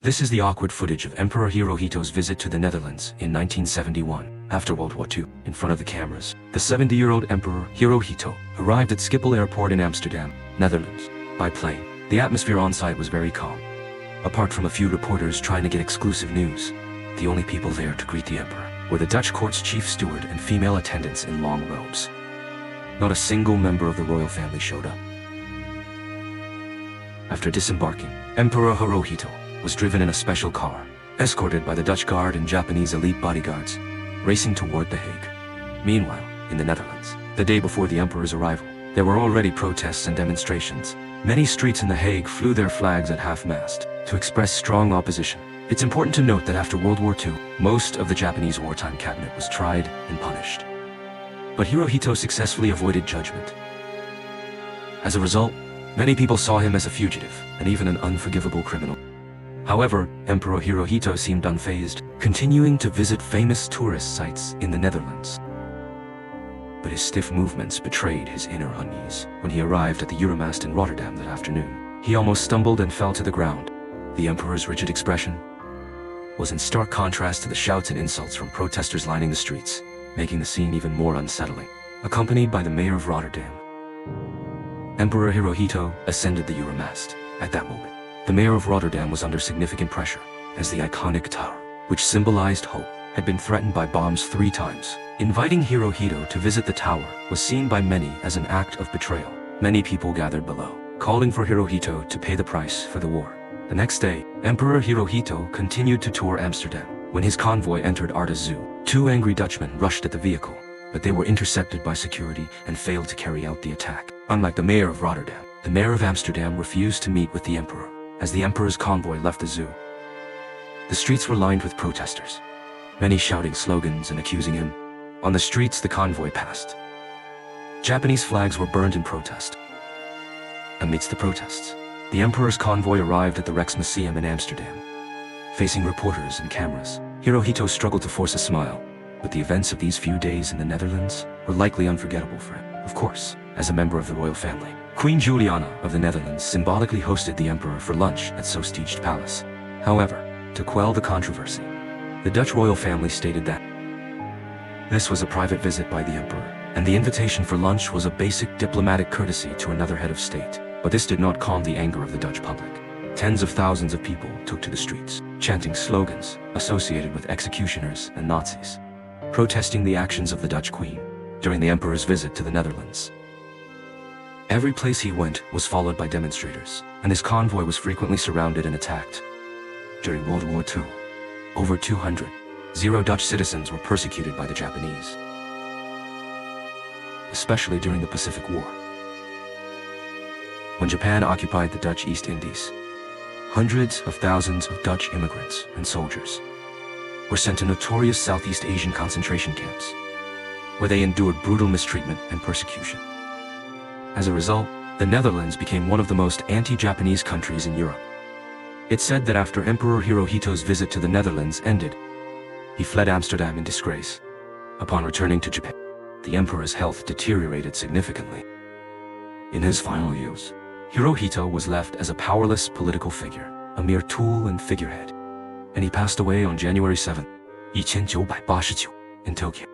This is the awkward footage of Emperor Hirohito's visit to the Netherlands in 1971, after World War II, in front of the cameras. The 70-year-old Emperor Hirohito arrived at Schiphol Airport in Amsterdam, Netherlands, by plane. The atmosphere on site was very calm. Apart from a few reporters trying to get exclusive news, the only people there to greet the emperor were the Dutch court's chief steward and female attendants in long robes. Not a single member of the royal family showed up. After disembarking, Emperor Hirohito was driven in a special car, escorted by the Dutch guard and Japanese elite bodyguards, racing toward The Hague. Meanwhile, in the Netherlands, the day before the emperor's arrival, there were already protests and demonstrations. Many streets in The Hague flew their flags at half-mast to express strong opposition. It's important to note that after World War II, most of the Japanese wartime cabinet was tried and punished. But Hirohito successfully avoided judgment. As a result, many people saw him as a fugitive and even an unforgivable criminal. However, Emperor Hirohito seemed unfazed, continuing to visit famous tourist sites in the Netherlands. But his stiff movements betrayed his inner unease. When he arrived at the Euromast in Rotterdam that afternoon, he almost stumbled and fell to the ground. The emperor's rigid expression was in stark contrast to the shouts and insults from protesters lining the streets, making the scene even more unsettling. Accompanied by the mayor of Rotterdam, Emperor Hirohito ascended the Euromast. At that moment, the mayor of Rotterdam was under significant pressure, as the iconic tower, which symbolized hope, had been threatened by bombs 3 times. Inviting Hirohito to visit the tower was seen by many as an act of betrayal. Many people gathered below, calling for Hirohito to pay the price for the war. The next day, Emperor Hirohito continued to tour Amsterdam. When his convoy entered Artes Zoo, 2 angry Dutchmen rushed at the vehicle, but they were intercepted by security and failed to carry out the attack. Unlike the mayor of Rotterdam, the mayor of Amsterdam refused to meet with the emperor. As the emperor's convoy left the zoo, the streets were lined with protesters, many shouting slogans and accusing him. On the streets the convoy passed, Japanese flags were burned in protest. Amidst the protests, the emperor's convoy arrived at the Rijksmuseum in Amsterdam. Facing reporters and cameras, Hirohito struggled to force a smile, but the events of these few days in the Netherlands were likely unforgettable for him. Of course, as a member of the royal family, Queen Juliana of the Netherlands symbolically hosted the emperor for lunch at Soestdijk's palace. However, to quell the controversy, the Dutch royal family stated that this was a private visit by the emperor, and the invitation for lunch was a basic diplomatic courtesy to another head of state. But this did not calm the anger of the Dutch public. Tens of thousands of people took to the streets, chanting slogans associated with executioners and Nazis, protesting the actions of the Dutch queen during the emperor's visit to the Netherlands. Every place he went was followed by demonstrators, and his convoy was frequently surrounded and attacked. During World War II, over 200 Dutch citizens were persecuted by the Japanese, especially during the Pacific War. When Japan occupied the Dutch East Indies, hundreds of thousands of Dutch immigrants and soldiers were sent to notorious Southeast Asian concentration camps, where they endured brutal mistreatment and persecution. As a result, the Netherlands became one of the most anti-Japanese countries in Europe. It's said that after Emperor Hirohito's visit to the Netherlands ended, he fled Amsterdam in disgrace. Upon returning to Japan, the emperor's health deteriorated significantly. In his final years, Hirohito was left as a powerless political figure, a mere tool and figurehead, and he passed away on January 7, 1989, in Tokyo.